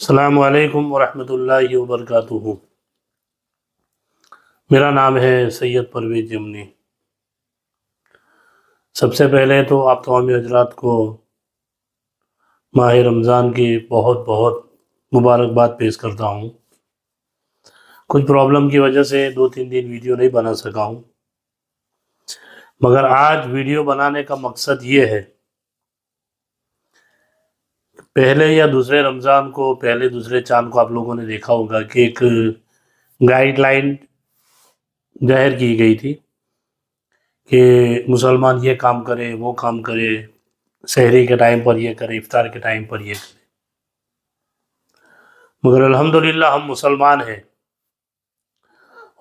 السلام علیکم ورحمۃ اللہ وبرکاتہ۔ میرا نام ہے سید پرویز جمنی۔ سب سے پہلے تو آپ تمام حضرات کو ماہ رمضان کی بہت بہت مبارکباد پیش کرتا ہوں۔ کچھ پرابلم کی وجہ سے 2-3 دن ویڈیو نہیں بنا سکا ہوں، مگر آج ویڈیو بنانے کا مقصد یہ ہے، پہلے یا دوسرے رمضان کو، پہلے دوسرے چاند کو آپ لوگوں نے دیکھا ہوگا کہ ایک گائیڈ لائن ظاہر کی گئی تھی کہ مسلمان یہ کام کرے، وہ کام کرے، سحری کے ٹائم پر یہ کرے، افطار کے ٹائم پر یہ کرے۔ مگر الحمدللہ ہم مسلمان ہیں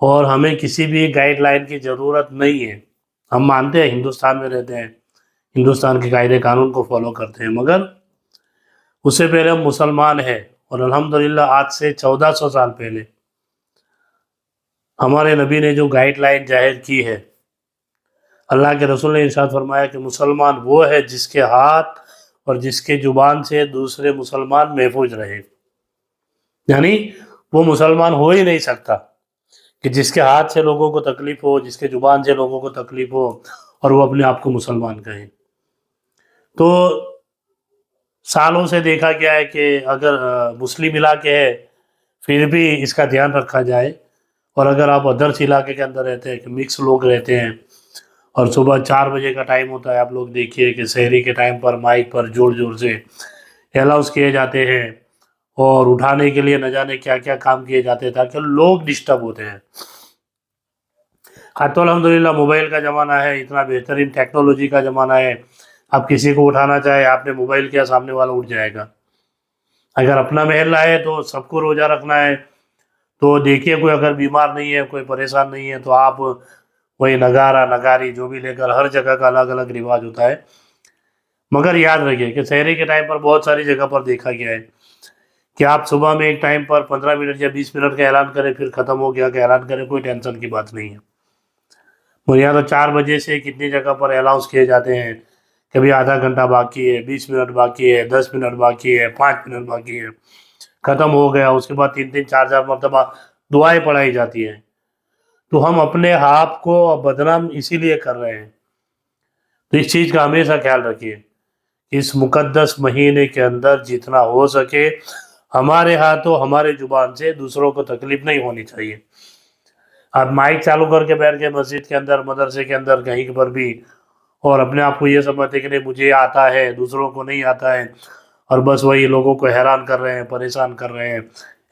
اور ہمیں کسی بھی گائیڈ لائن کی ضرورت نہیں ہے۔ ہم مانتے ہیں، ہندوستان میں رہتے ہیں، ہندوستان کے قاعدے قانون کو فالو کرتے ہیں، مگر اس سے پہلے ہم مسلمان ہیں اور الحمدللہ آج سے 1400 سال پہلے ہمارے نبی نے جو گائیڈ لائن ظاہر کی ہے، اللہ کے رسول نے ارشاد فرمایا کہ مسلمان وہ ہے جس کے ہاتھ اور جس کے زبان سے دوسرے مسلمان محفوظ رہے۔ یعنی وہ مسلمان ہو ہی نہیں سکتا کہ جس کے ہاتھ سے لوگوں کو تکلیف ہو، جس کے زبان سے لوگوں کو تکلیف ہو اور وہ اپنے آپ کو مسلمان کہے۔ تو سالوں سے دیکھا گیا ہے کہ اگر مسلم علاقے ہے پھر بھی اس کا دھیان رکھا جائے، اور اگر آپ ادرس علاقے کے اندر رہتے ہیں کہ مکس لوگ رہتے ہیں اور صبح 4 بجے کا ٹائم ہوتا ہے، آپ لوگ دیکھیے کہ سحری کے ٹائم پر مائک پر زور زور سے الاؤنس کیے جاتے ہیں اور اٹھانے کے لیے نہ جانے کیا کیا کام کیے جاتے ہیں تاکہ لوگ ڈسٹرب ہوتے ہیں۔ آج تو الحمدللہ موبائل کا زمانہ ہے، اتنا بہترین ٹیکنالوجی کا زمانہ ہے، آپ کسی کو اٹھانا چاہے، آپ نے موبائل کیا، سامنے والا اٹھ جائے گا۔ اگر اپنا محلہ ہے تو سب کو روزہ رکھنا ہے تو دیکھیے کوئی اگر بیمار نہیں ہے، کوئی پریشان نہیں ہے تو آپ وہی نگارہ نگاری جو بھی لے کر، ہر جگہ کا الگ الگ رواج ہوتا ہے۔ مگر یاد رکھیے کہ سحری کے ٹائم پر بہت ساری جگہ پر دیکھا گیا ہے کہ آپ صبح میں ایک ٹائم پر 15 منٹ یا 20 منٹ کا اعلان کریں، پھر ختم ہو گیا کہ اعلان کریں، کوئی ٹینشن کی بات نہیں ہے۔ اور یہاں تو 4 بجے سے کتنی جگہ پر الاؤنس کیے جاتے ہیں، کبھی آدھا گھنٹہ باقی ہے، 20 منٹ باقی ہے، 10 منٹ باقی ہے، 5 منٹ باقی ہے، ختم ہو گیا۔ اس کے بعد 3 4 مرتبہ دعائیں پڑھائی جاتی ہیں۔ تو ہم اپنے آپ کو بدنام اسی لیے کر رہے ہیں۔ تو اس چیز کا ہمیشہ خیال رکھیے، اس مقدس مہینے کے اندر جتنا ہو سکے ہمارے ہاتھوں ہمارے زبان سے دوسروں کو تکلیف نہیں ہونی چاہیے۔ آپ مائک چالو کر کے بیٹھ کے مسجد کے اندر، مدرسے کے اندر، کہیں پر بھی، اور اپنے آپ کو یہ سمجھتے کہ نہیں مجھے آتا ہے، دوسروں کو نہیں آتا ہے، اور بس وہی لوگوں کو حیران کر رہے ہیں، پریشان کر رہے ہیں،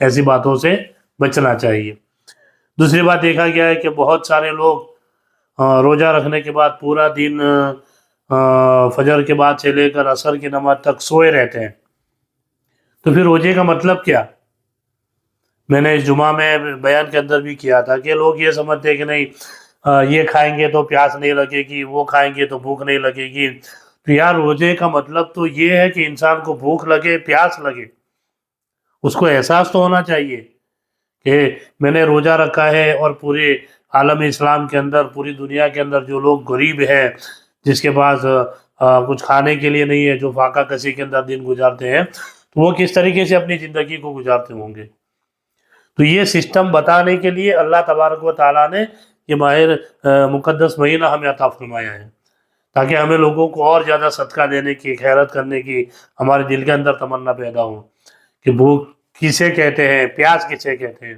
ایسی باتوں سے بچنا چاہیے۔ دوسری بات دیکھا گیا ہے کہ بہت سارے لوگ روزہ رکھنے کے بعد پورا دن فجر کے بعد سے لے کر عصر کی نماز تک سوئے رہتے ہیں۔ تو پھر روزے کا مطلب کیا؟ میں نے اس جمعہ میں بیان کے اندر بھی کیا تھا کہ لوگ یہ سمجھتے ہیں کہ نہیں یہ کھائیں گے تو پیاس نہیں لگے گی، وہ کھائیں گے تو بھوک نہیں لگے گی۔ تو یار روزے کا مطلب تو یہ ہے کہ انسان کو بھوک لگے، پیاس لگے، اس کو احساس تو ہونا چاہیے کہ میں نے روزہ رکھا ہے، اور پورے عالم اسلام کے اندر، پوری دنیا کے اندر جو لوگ غریب ہیں، جس کے پاس کچھ کھانے کے لیے نہیں ہے، جو فاقہ کشی کے اندر دن گزارتے ہیں، تو وہ کس طریقے سے اپنی زندگی کو گزارتے ہوں گے۔ تو یہ سسٹم بتانے کے لیے اللہ تبارک و تعالیٰ نے یہ مقدس مہینہ ہمیں عطا فرمایا ہے، تاکہ ہمیں لوگوں کو اور زیادہ صدقہ دینے کی، خیرات کرنے کی ہمارے دل کے اندر تمنا پیدا ہو کہ بھوک کسے کہتے ہیں، پیاس کسے کہتے ہیں۔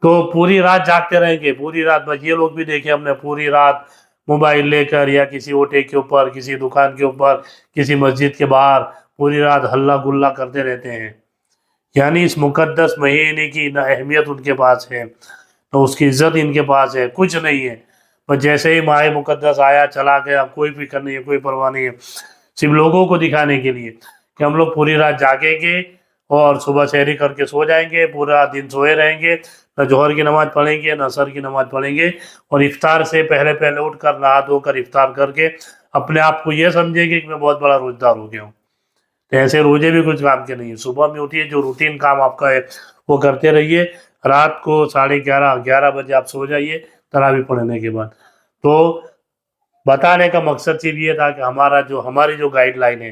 تو پوری رات جاگتے رہیں گے، پوری رات، بس یہ لوگ بھی دیکھیں ہم نے پوری رات موبائل لے کر یا کسی اوٹے کے اوپر، کسی دکان کے اوپر، کسی مسجد کے باہر پوری رات ہلہ گلہ کرتے رہتے ہیں۔ یعنی اس مقدس مہینے کی نہ اہمیت ان کے پاس ہے، نہ اس کی عزت ان کے پاس ہے، کچھ نہیں ہے۔ بس جیسے ہی ماہ مقدس آیا چلا گیا، کوئی فکر نہیں ہے، کوئی پرواہ نہیں ہے، صرف لوگوں کو دکھانے کے لیے کہ ہم لوگ پوری رات جاگیں گے اور صبح سحری کر کے سو جائیں گے، پورا دن سوئے رہیں گے، نہ ظہر کی نماز پڑھیں گے، نہ عصر کی نماز پڑھیں گے، اور افطار سے پہلے پہلے اٹھ کر نہا دھو کر افطار کر کے اپنے آپ کو یہ سمجھیں گے کہ میں بہت بڑا روزدار ہو گیا ہوں۔ تو ایسے روزے بھی کچھ کام کے نہیں ہیں۔ صبح میں اٹھیے، جو روٹین کام آپ کا ہے وہ کرتے رہیے، رات کو 11:30 بجے آپ سو جائیے تراویح پڑھنے کے بعد۔ تو بتانے کا مقصد صرف یہ تھا کہ ہماری جو گائیڈ لائن ہے